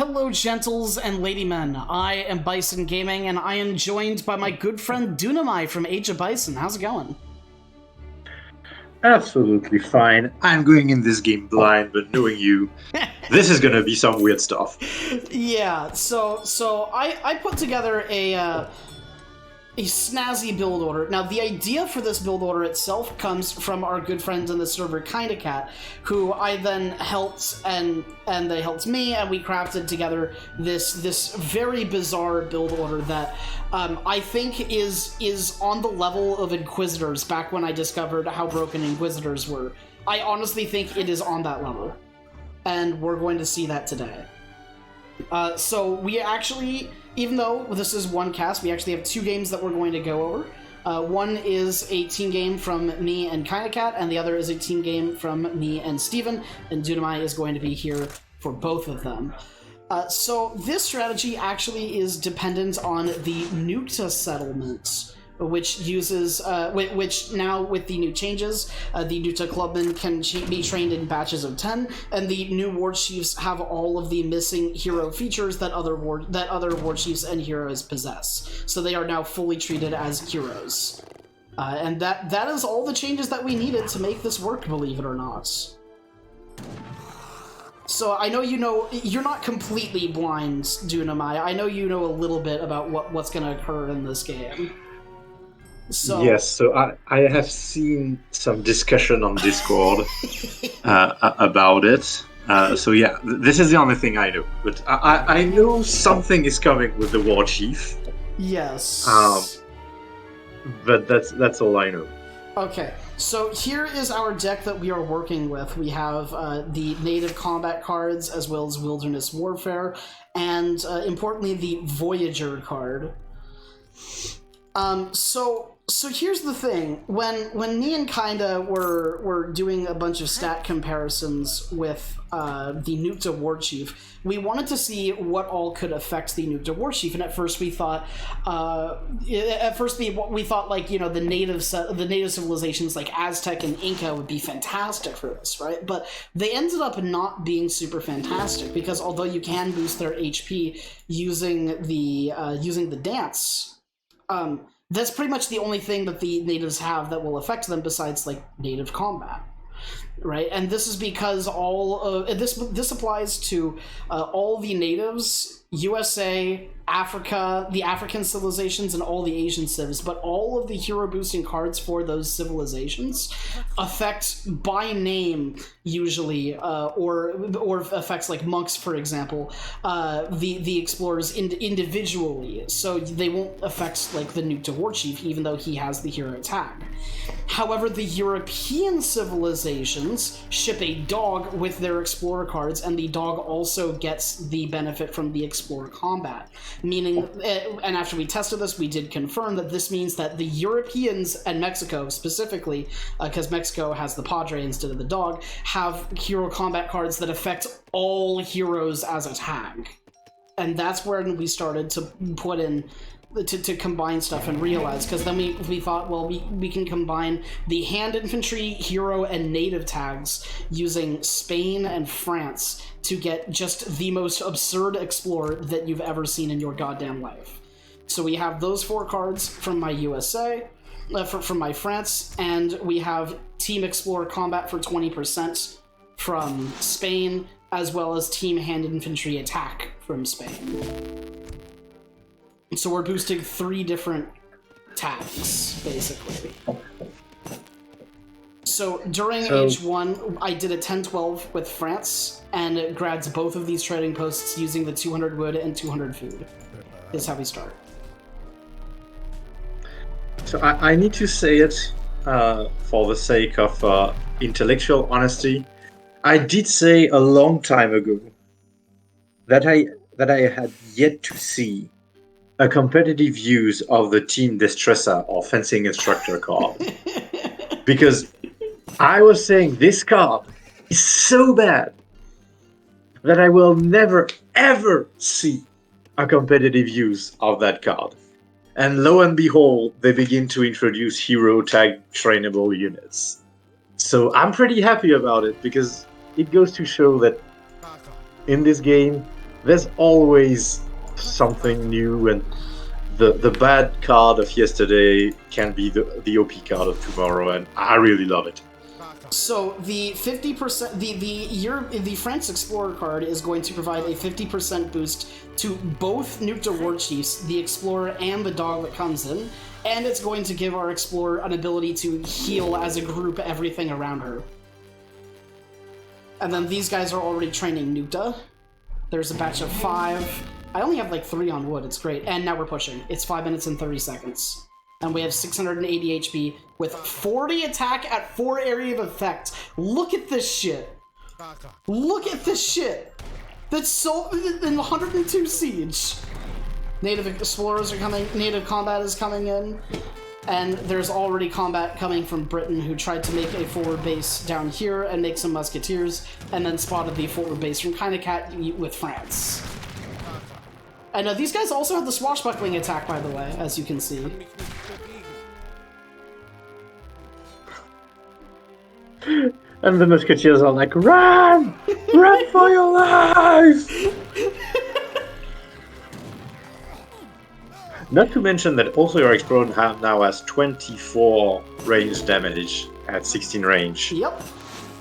Hello, gentles and ladymen. I am Bison Gaming, and I am joined by my good friend Dunamai from Age of Bison. How's it going? Absolutely fine. I'm going in this game blind, but knowing you, this is gonna be some weird stuff. Yeah, so I put together a snazzy build order. Now, the idea for this build order itself comes from our good friends in the server, Kinda Cat, who I then helped, and they helped me, and we crafted together this very bizarre build order that I think is on the level of Inquisitors back when I discovered how broken Inquisitors were. I honestly think it is on that level, and we're going to see that today. So we actually, even though this is one cast, we actually have two games that we're going to go over. One is a team game from me and Kinda Cat, and the other is a team game from me and Steven, and Dunamai is going to be here for both of them. So this strategy actually is dependent on the Nukta settlements, which uses, which now with the new changes, the Nukta clubmen can be trained in batches of 10, and the new war chiefs have all of the missing hero features that other war chiefs and heroes possess. So they are now fully treated as heroes. And that is all the changes that we needed to make this work, believe it or not. So I know you're not completely blind, Dunamai. I know you know a little bit about what's going to occur in this game. So, yes, so I have seen some discussion on Discord about it. So yeah, this is the only thing I know. But I know something is coming with the war chief. Yes. But that's all I know. Okay, so here is our deck that we are working with. We have the native combat cards as well as wilderness warfare, and importantly the Voyager card. So here's the thing. When me and Kinda were doing a bunch of stat comparisons with the Nukta War Chief, we wanted to see what all could affect the Nukta War Chief, and at first we thought, like, you know, the native civilizations like Aztec and Inca would be fantastic for this, right? But they ended up not being super fantastic because although you can boost their HP using the dance, that's pretty much the only thing that the natives have that will affect them besides, like, native combat, right? And this is because this applies to all the natives, USA, Africa, the African civilizations, and all the Asian civs, but all of the hero boosting cards for those civilizations affect by name usually, or affects like monks, for example, the explorers individually, so they won't affect like the Nukta War Chief, even though he has the hero tag. However, the European civilizations ship a dog with their explorer cards, and the dog also gets the benefit from the explorer combat. Meaning, and after we tested this, we did confirm that this means that the Europeans and Mexico specifically, because Mexico has the Padre instead of the dog, have hero combat cards that affect all heroes as a tag. And that's where we started to put in to combine stuff and realize, because then we thought, well, we can combine the hand infantry, hero, and native tags using Spain and France to get just the most absurd explorer that you've ever seen in your goddamn life. So we have those 4 cards from my USA, from my France, and we have Team Explorer Combat for 20% from Spain, as well as Team Hand Infantry Attack from Spain. So we're boosting 3 different tags, basically. So during Age 1, I did a 10-12 with France, and it grads both of these trading posts using the 200 wood and 200 food. Is how we start. So I need to say it for the sake of intellectual honesty. I did say a long time ago that I had yet to see a competitive use of the Team Destressa or Fencing Instructor card. Because I was saying this card is so bad that I will never, ever see a competitive use of that card. And lo and behold, they begin to introduce hero tag trainable units. So I'm pretty happy about it, because it goes to show that in this game, there's always something new, and the bad card of yesterday can be the OP card of tomorrow, and I really love it. So the 50%, the France Explorer card is going to provide a 50% boost to both Nukta War Chiefs, the Explorer, and the dog that comes in, and it's going to give our Explorer an ability to heal as a group everything around her. And then these guys are already training Nukta. There's a batch of 5. I only have like 3 on wood, it's great. And now we're pushing. It's 5 minutes and 30 seconds. And we have 680 HP with 40 attack at 4 area of effect. Look at this shit. Look at this shit. That's so... in 102 siege. Native explorers are coming. Native combat is coming in. And there's already combat coming from Britain, who tried to make a forward base down here and make some musketeers, and then spotted the forward base from Cat with France. And these guys also have the swashbuckling attack, by the way, as you can see. And the musketeers are like, run! Run for your life! Not to mention that also your Explorer now has 24 range damage at 16 range. Yep.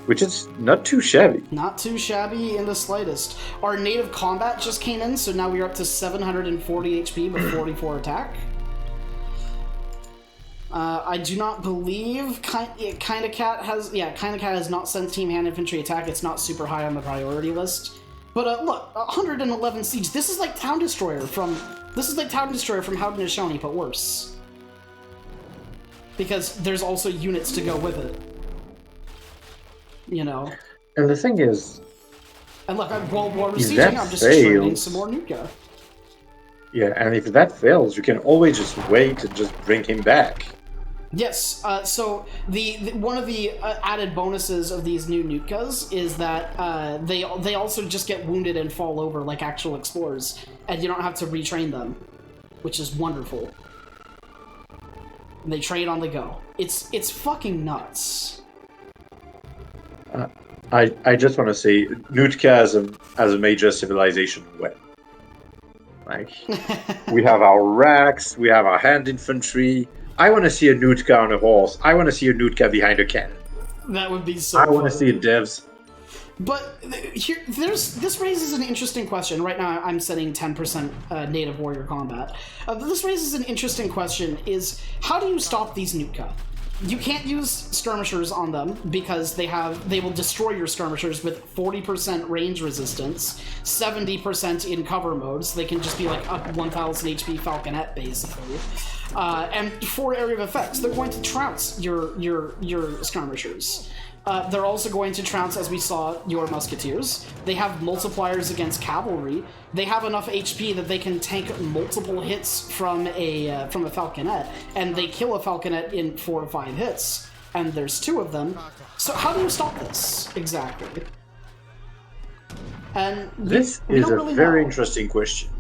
Which is not too shabby. Not too shabby in the slightest. Our native combat just came in, so now we're up to 740 HP with 44 attack. I do not believe Kinda Cat has not sent Team Hand Infantry attack. It's not super high on the priority list. But look, 111 siege. This is like Town Destroyer from Howden Haudenosaunee, but worse. Because there's also units to go with it. You know. And the thing is, and look, while we're sieging, I'm just training some more Nuka. Yeah, and if that fails, you can always just wait and just bring him back. Yes, so one of the added bonuses of these new Nutkas is that they also just get wounded and fall over like actual explorers, and you don't have to retrain them, which is wonderful. And they train on the go. It's fucking nuts. I just want to say, Nutka as a major civilization win. Like, we have our racks, we have our hand infantry. I want to see a Nutka on a horse. I want to see a Nutka behind a cannon. That would be so I want to see it, devs. But here, this raises an interesting question. Right now, I'm setting 10% native warrior combat. This raises an interesting question: is how do you stop these Nutka? You can't use skirmishers on them because they will destroy your skirmishers with 40% range resistance, 70% in cover mode, so they can just be like a 1000 HP falconet basically. And 4 area of effects. They're going to trounce your skirmishers. They're also going to trounce, as we saw, your musketeers. They have multipliers against cavalry. They have enough HP that they can tank multiple hits from a falconet, and they kill a falconet in 4 or 5 hits. And there's 2 of them. So how do you stop this exactly? And this is a really very interesting question.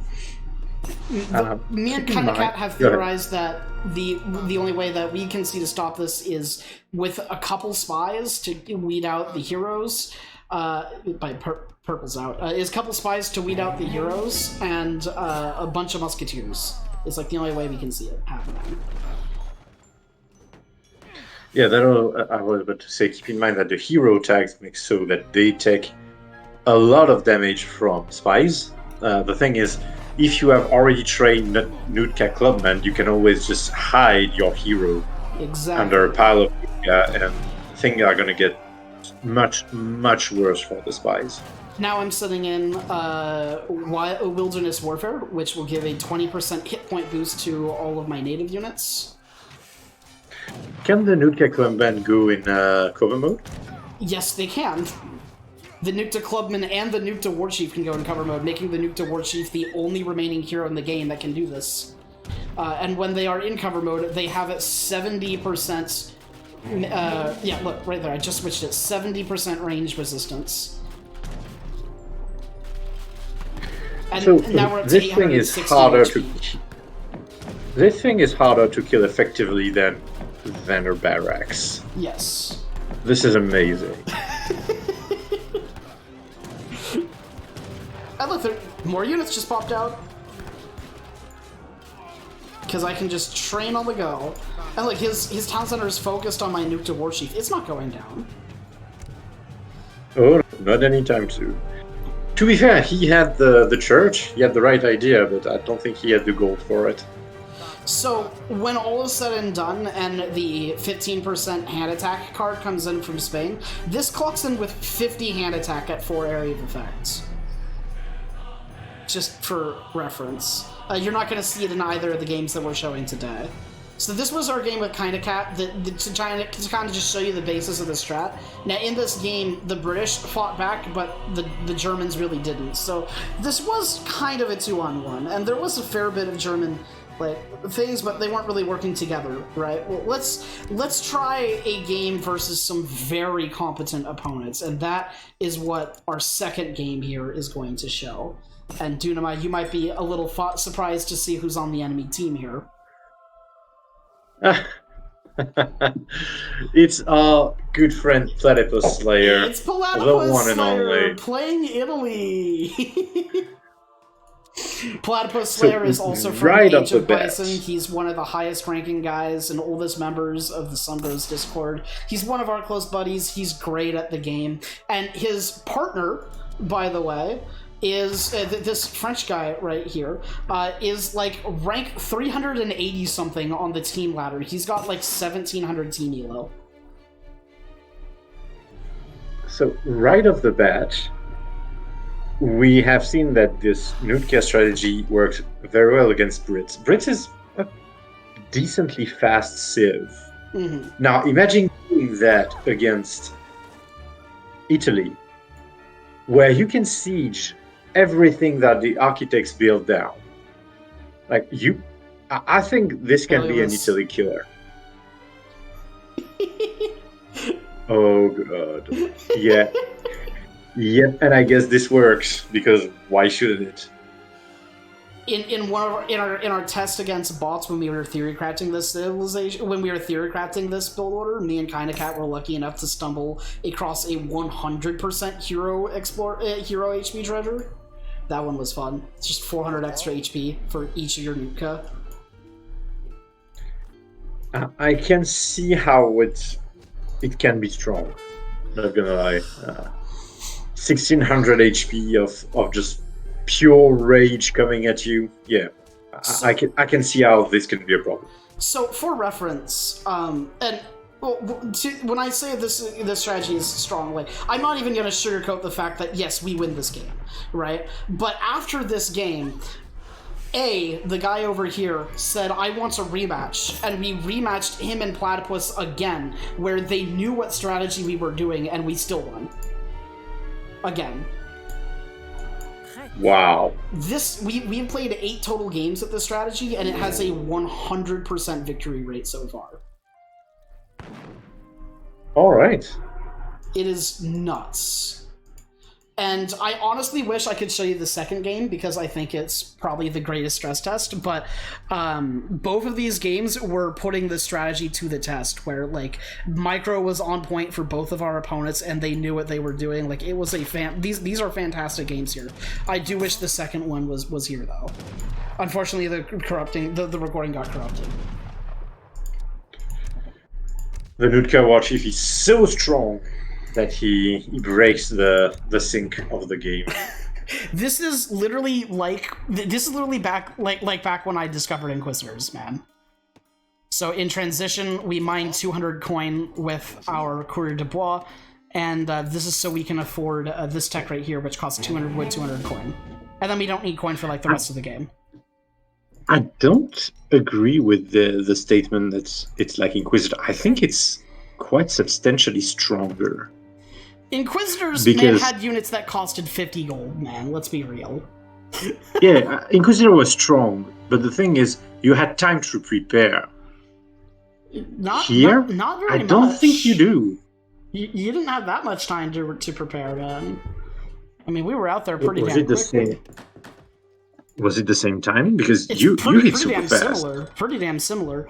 Me and Kinda Cat have theorized that the only way that we can see to stop this is with a couple spies to weed out the heroes. Purple's out. Is a couple spies to weed out the heroes and a bunch of musketeers. It's like the only way we can see it happening. Yeah, I was about to say, keep in mind that the hero tags make so that they take a lot of damage from spies. The thing is, if you have already trained Nutka Clubman, you can always just hide your hero under a pile of Nutka, and things are going to get much, much worse for the spies. Now I'm setting in Wilderness Warfare, which will give a 20% hit point boost to all of my native units. Can the Nutka Clubman go in cover mode? Yes, they can. The Nukta Clubman and the Nukta Warchief can go in cover mode, making the Nukta Warchief the only remaining hero in the game that can do this. And when they are in cover mode, they have a 70%... yeah, look, right there, I just switched it. 70% range resistance. And so now we're up to this thing is harder HP. This thing is harder to kill effectively than her barracks. Yes. This is amazing. And look, More units just popped out. Because I can just train on the go. And look, his town center is focused on my nuke to war chief. It's not going down. Oh, not anytime soon. To be fair, he had the church, he had the right idea, but I don't think he had the gold for it. So, when all is said and done, and the 15% hand attack card comes in from Spain, this clocks in with 50 hand attack at 4 area of effects. Just for reference. You're not going to see it in either of the games that we're showing today. So this was our game with Kinda Cat, to kind of just show you the basis of the strat. Now, in this game, the British fought back, but the Germans really didn't. So this was kind of a 2-on-1, and there was a fair bit of German things, but they weren't really working together, right? Well, let's try a game versus some very competent opponents, and that is what our second game here is going to show. And Dunamai, you might be a little surprised to see who's on the enemy team here. It's our good friend Platypus Slayer. It's Platypus Slayer only. playing Italy. Platypus Slayer is also from right Age of bat. Bison. He's one of the highest ranking guys and oldest members of the Sunbros Discord. He's one of our close buddies. He's great at the game. And his partner, by the way, is this French guy right here, is like rank 380 something on the team ladder. He's got like 1700 team elo. So right off the bat, we have seen that this Nutka strategy works very well against Brits. Brits is a decently fast civ. Mm-hmm. Now imagine doing that against Italy, where you can siege everything that the architects build down. I think this can be an Italy killer. Oh god. Yeah. Yep, and I guess this works, because why shouldn't it? In our test against bots when we were theory crafting this civilization, when we were theory crafting this build order, me and Kinda Cat were lucky enough to stumble across a 100% hero HP treasure. That one was fun. It's just 400 extra HP for each of your Nutka. I can see how it can be strong. Not gonna lie. 1600 HP of just pure rage coming at you. Yeah, I can see how this can be a problem. So for reference, when I say this strategy is strong, I'm not even going to sugarcoat the fact that yes, we win this game, right? But after this game, the guy over here said, I want a rematch, and we rematched him and Platypus again, where they knew what strategy we were doing, and we still won. Again. Wow. We played 8 total games with this strategy, and it has a 100% victory rate so far. All right. It is nuts. And I honestly wish I could show you the second game, because I think it's probably the greatest stress test, but both of these games were putting the strategy to the test, where Micro was on point for both of our opponents, and they knew what they were doing. It was these are fantastic games here. I do wish the second one was here, though. Unfortunately, the recording got corrupted. The Nutka War Chief is so strong that he breaks the sync of the game. This is literally back back when I discovered Inquisitors, man. So in transition, we mined 200 coin with our Courrier de Bois, and this is so we can afford this tech right here, which costs 200 wood, 200 coin. And then we don't need coin for the rest of the game. I don't agree with the statement that it's like Inquisitor. I think it's quite substantially stronger. Inquisitors had units that costed 50 gold, man. Let's be real. Yeah, Inquisitor was strong, but the thing is, you had time to prepare. Not very much. I don't think you do. You didn't have that much time to prepare, man. I mean, we were out there pretty damn quick. Was it the same timing? Because you hit super fast. Pretty damn similar.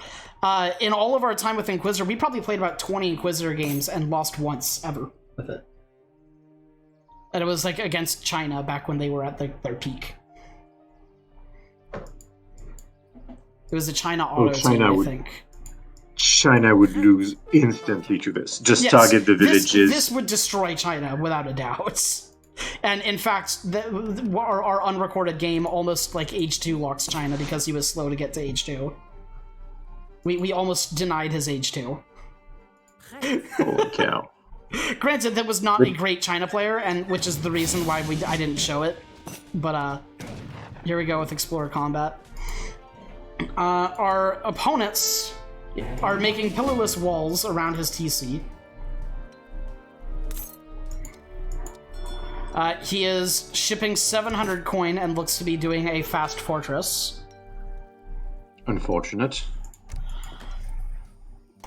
In all of our time with Inquisitor, we probably played about 20 Inquisitor games and lost once ever with it. And it was against China back when they were at their peak. It was a China auto team, I think. China would lose instantly to this. Just target the villages. This would destroy China, without a doubt. And in fact, our unrecorded game almost like H2 locks China because he was slow to get to H2. We almost denied his H2. Holy cow. Granted, that was not a great China player, and which is the reason why I didn't show it. But here we go with Explorer Combat. Our opponents are making pillarless walls around his TC. He is shipping 700 coin and looks to be doing a fast fortress. Unfortunate.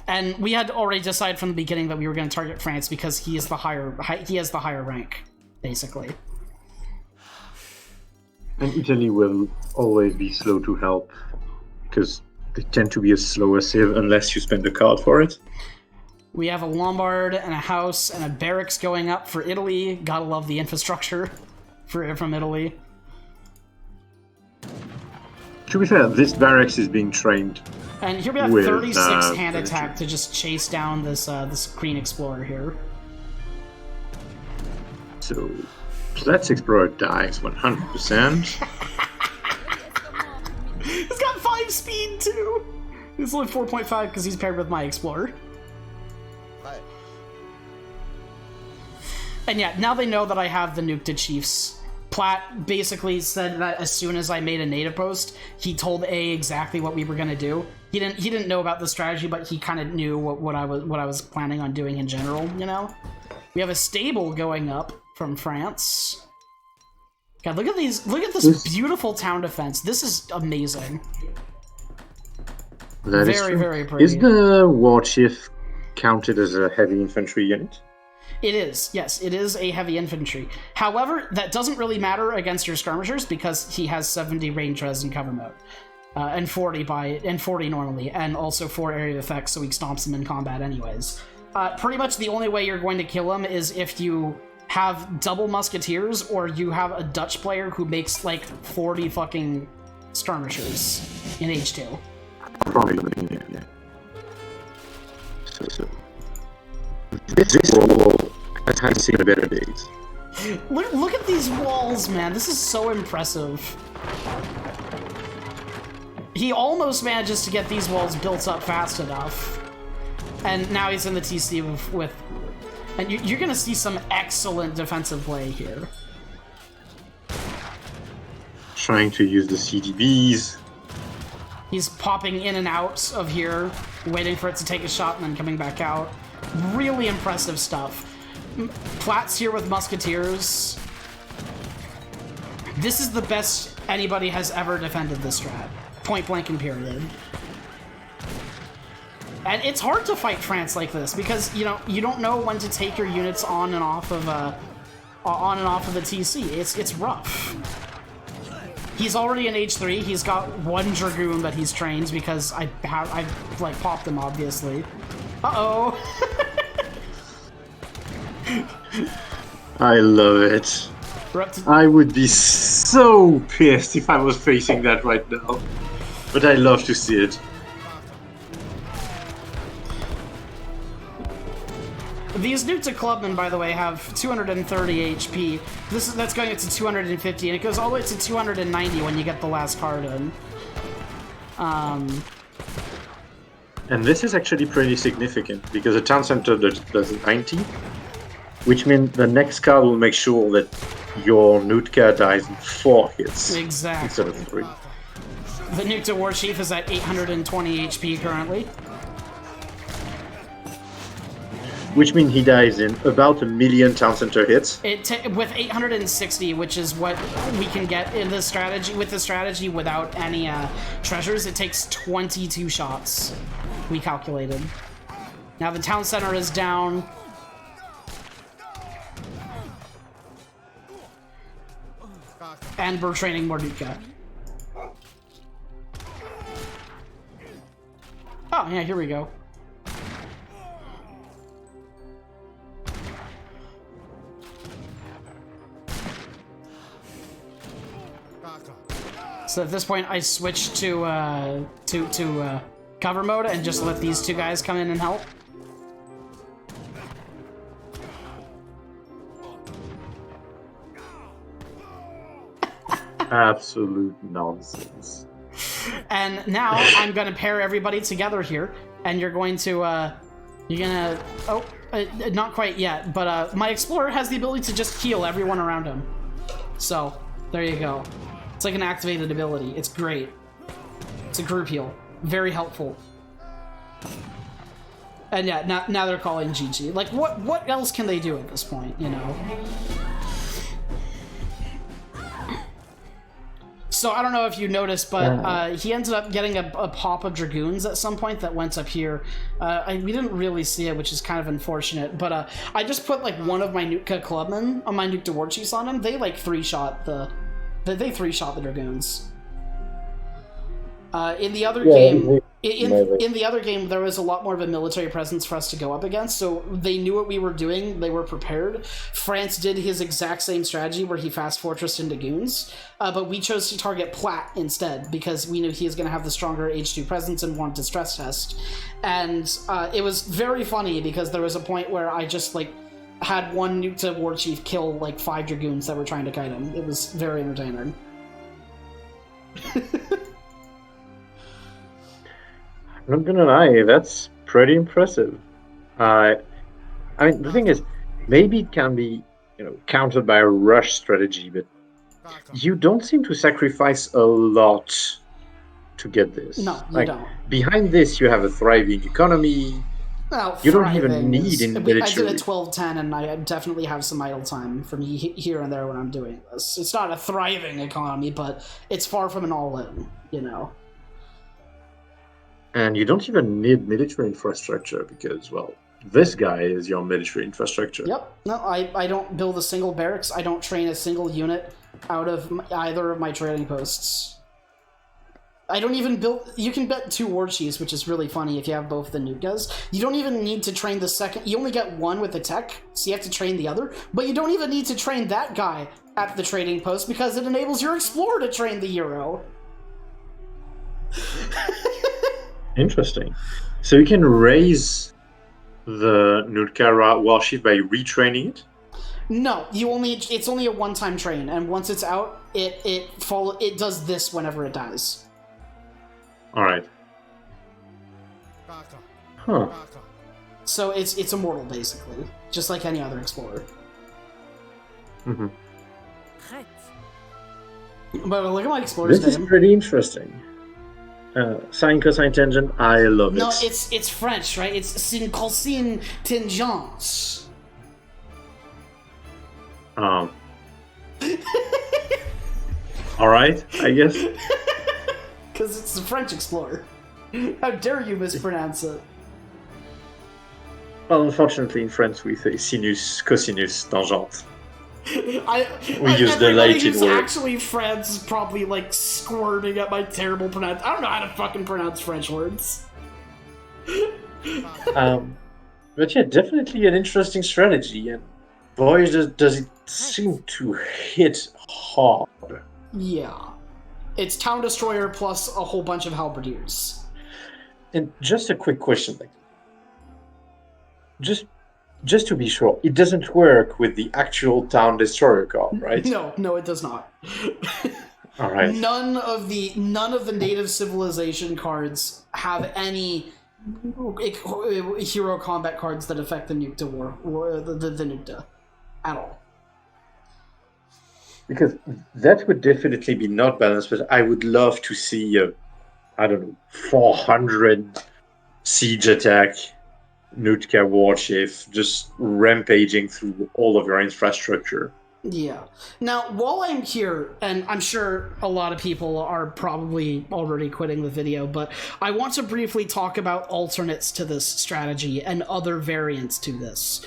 And we had already decided from the beginning that we were going to target France because he is the he has the higher rank, basically. And Italy will always be slow to help because they tend to be a slower civ unless you spend a card for it. We have a Lombard and a house and a barracks going up for Italy. Gotta love the infrastructure from Italy. To be fair, this barracks is being trained. And here we have 36 hand attack to just chase down this this Green Explorer here. So, let's Explorer dies 100%. He's got 5 speed too! He's only 4.5 because he's paired with my Explorer. And yeah, now they know that I have the nuke to Chiefs. Platt basically said that as soon as I made a native post, he told A exactly what we were gonna do. He didn't know about the strategy, but he kind of knew what I was planning on doing in general. You know, we have a stable going up from France. God, look at these! Look at this beautiful town defense. This is amazing. That very, very pretty. Is the war chief counted as a heavy infantry unit? It is, yes, it is a heavy infantry. However, that doesn't really matter against your skirmishers because he has 70 range res and cover mode. And 40 normally, and also 4 area of effects, so he stomps him in combat anyways. Pretty much the only way you're going to kill him is if you have double musketeers or you have a Dutch player who makes like 40 fucking skirmishers in H2. Probably, yeah. So. This wall has seen better days. Look at these walls, man. This is so impressive. He almost manages to get these walls built up fast enough. And now he's in the TC with and you're going to see some excellent defensive play here. Trying to use the CDBs. He's popping in and out of here, waiting for it to take a shot and then coming back out. Really impressive stuff. Platt's here with musketeers. This is the best anybody has ever defended this strat. Point blank and period. And it's hard to fight France like this because you don't know when to take your units on and off of the TC. It's rough. He's already in H3. He's got 1 Dragoon that he's trained because I've like popped him obviously. Uh-oh. I love it. I would be so pissed if I was facing that right now. But I love to see it. These Nuta Clubmen, by the way, have 230 HP. That's going up to 250, and it goes all the way to 290 when you get the last card in. And this is actually pretty significant, because the town center does 90, which means the next card will make sure that your Nutka dies in 4 hits. Exactly. Instead of 3. The Nutka War Chief is at 820 HP currently. Which means he dies in about 1 million town center hits. With 860, which is what we can get in this strategy. With the strategy without any treasures, it takes 22 shots. We calculated. Now the town center is down. And we're training more Nutka. Oh, yeah, here we go. So at this point, I switch to cover mode and just let these two guys come in and help. Absolute nonsense. And now I'm gonna pair everybody together here, and you're going to, not quite yet, but my Explorer has the ability to just heal everyone around him. So, there you go. It's like an activated ability. It's great. It's a group heal. Very helpful. And yeah, now they're calling GG. Like, what else can they do at this point, you know? So I don't know if you noticed, but he ended up getting a pop of Dragoons at some point that went up here. We didn't really see it, which is kind of unfortunate. But I just put like one of my Nutka clubmen on my Nukta War Chiefs on him. They like three-shot the Dragoons. In the other game, in the other game, there was a lot more of a military presence for us to go up against, so they knew what we were doing. They were prepared. France did his exact same strategy where he fast fortressed into goons, but we chose to target Platt instead because we knew he was going to have the stronger H2 presence and wanted to stress test. And it was very funny because there was a point where I just like had one Nukta War Chief kill like 5 Dragoons that were trying to kite him. It was very entertaining. I'm not gonna lie, that's pretty impressive. I mean, the thing is, maybe it can be, countered by a rush strategy, but you don't seem to sacrifice a lot to get this. No, you don't. Behind this, you have a thriving economy. Well, you don't even need military. I did a 12-10, and I definitely have some idle time for me here and there when I'm doing this. It's not a thriving economy, but it's far from an all-in, you know. And you don't even need military infrastructure because, well, this guy is your military infrastructure. Yep. No, I don't build a single barracks. I don't train a single unit out of either of my trading posts. I don't even build... You can bet 2 war chiefs, which is really funny if you have both the Nuktas. You don't even need to train the second... You only get one with the tech, so you have to train the other. But you don't even need to train that guy at the trading post because it enables your Explorer to train the Euro. Interesting. So you can raise the Nutka warship by retraining it? No, it's only a one-time train, and once it's out, it does this whenever it dies. Alright. Huh. So it's immortal, basically. Just like any other Explorer. Mm-hmm. But look at my Explorer's name. This is pretty interesting. Sine, cosine, tangent, I love it. No, it's French, right? It's sin, cosine, tangence. Alright, I guess. Because it's the French Explorer. How dare you mispronounce it? Well, unfortunately, in French we say sinus, cosinus, tangent. We use the Latin word. Actually, France is probably like squirming at my terrible pronunciation. I don't know how to fucking pronounce French words. But yeah, definitely an interesting strategy, and boy, does it seem to hit hard. Yeah, it's Town Destroyer plus a whole bunch of halberdiers. And just a quick question, like, just to be sure, it doesn't work with the actual Town Destroyer card, right? No, it does not. All right. None of the native civilization cards have any hero combat cards that affect the Nukta war or the Nukta at all. Because that would definitely be not balanced, but I would love to see I don't know, 400 siege attack Nutka warship just rampaging through all of your infrastructure. Yeah. Now, while I'm here, and I'm sure a lot of people are probably already quitting the video, but I want to briefly talk about alternates to this strategy and other variants to this.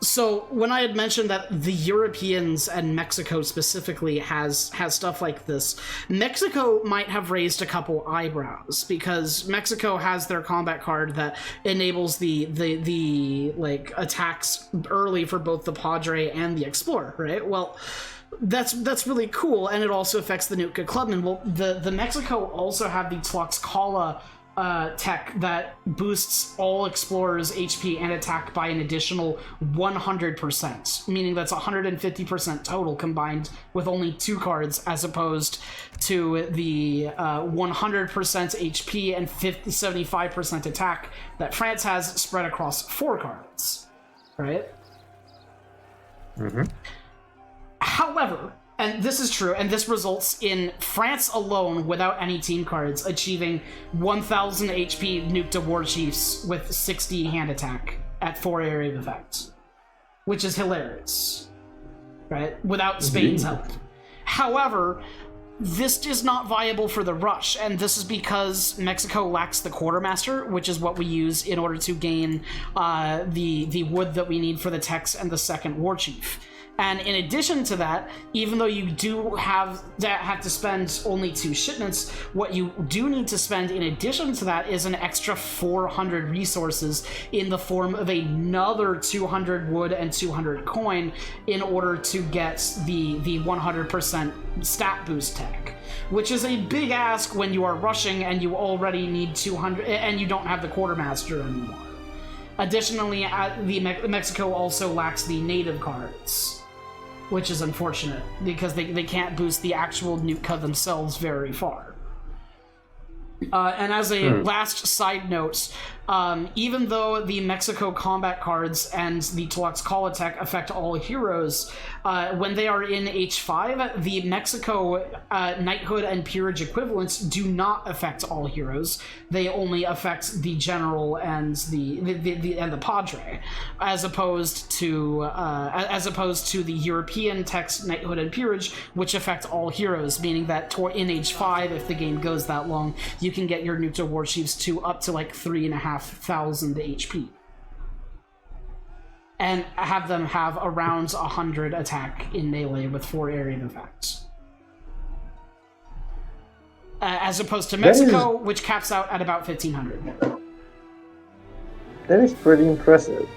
So, when I had mentioned that the Europeans and Mexico specifically has stuff like this, Mexico might have raised a couple eyebrows, because Mexico has their combat card that enables the like attacks early for both the Padre and the Explorer, right? Well, That's really cool, and it also affects the Nootka Clubman. Well, the Mexico also have the Tlaxcala tech that boosts all explorers' HP and attack by an additional 100%, meaning that's 150% total combined with only 2 cards, as opposed to the 100% HP and 75% attack that France has spread across 4 cards, right? Mm-hmm. However, and this is true, and this results in France alone, without any team cards, achieving 1000 HP Nukta War Chiefs with 60 hand attack at 4 area of effect, which is hilarious, right? Without Spain's help. However, this is not viable for the rush, and this is because Mexico lacks the Quartermaster, which is what we use in order to gain the wood that we need for the techs and the second War Chief. And in addition to that, even though you do have to spend only 2 shipments, what you do need to spend in addition to that is an extra 400 resources in the form of another 200 wood and 200 coin in order to get the 100% stat boost tech, which is a big ask when you are rushing and you already need 200 and you don't have the Quartermaster anymore. Additionally, Mexico also lacks the native cards, which is unfortunate, because they can't boost the actual Nootka themselves very far. And as a last side note, even though the Mexico combat cards and the Tlaxcala tech affect all heroes, when they are in H5, the Mexico knighthood and peerage equivalents do not affect all heroes. They only affect the general and the padre, as opposed to the European techs knighthood and peerage, which affect all heroes. Meaning that in H5, if the game goes that long, you can get your Nukta War Chiefs to up to like 3,500 HP. And have them have around 100 attack in melee with 4 area effects. As opposed to Mexico, which caps out at about 1,500. That is pretty impressive.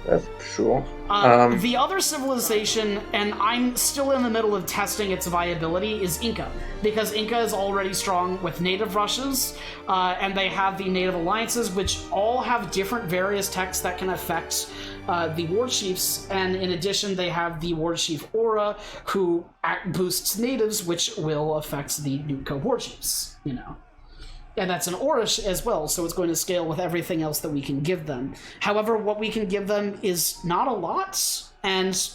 That's sure. The other civilization, and I'm still in the middle of testing its viability, is Inca. Because Inca is already strong with native rushes, and they have the native alliances, which all have different various techs that can affect the war chiefs, and in addition they have the war chief aura, who boosts natives, which will affect the Nootka war chiefs, you know. And that's an aura as well, so it's going to scale with everything else that we can give them. However, what we can give them is not a lot, and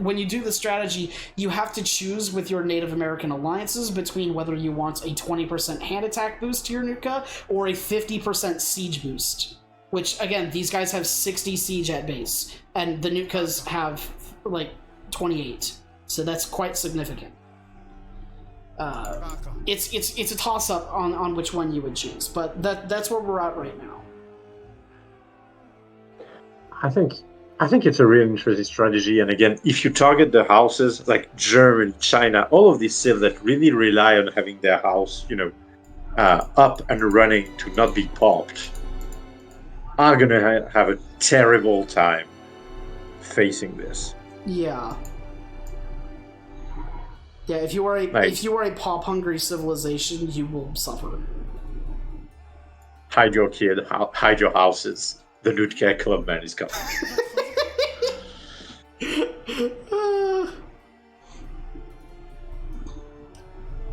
when you do the strategy, you have to choose with your Native American alliances between whether you want a 20% hand attack boost to your Nootka or a 50% siege boost. Which, again, these guys have 60 siege at base, and the Nootkas have, like, 28. So that's quite significant. It's a toss-up on which one you would choose, but that's where we're at right now. I think it's a really interesting strategy, and again, if you target the houses like Germany, China, all of these cities that really rely on having their house, up and running to not be popped, are gonna have a terrible time facing this. Yeah. Yeah, if you are a pop-hungry civilization, you will suffer. Hide your kid, hide your houses. The Nootka Clubman is coming.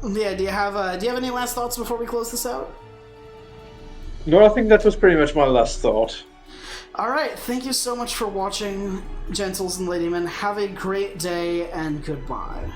Yeah, do you have any last thoughts before we close this out? No, I think that was pretty much my last thought. Alright, thank you so much for watching, gentles and ladymen. Have a great day, and goodbye.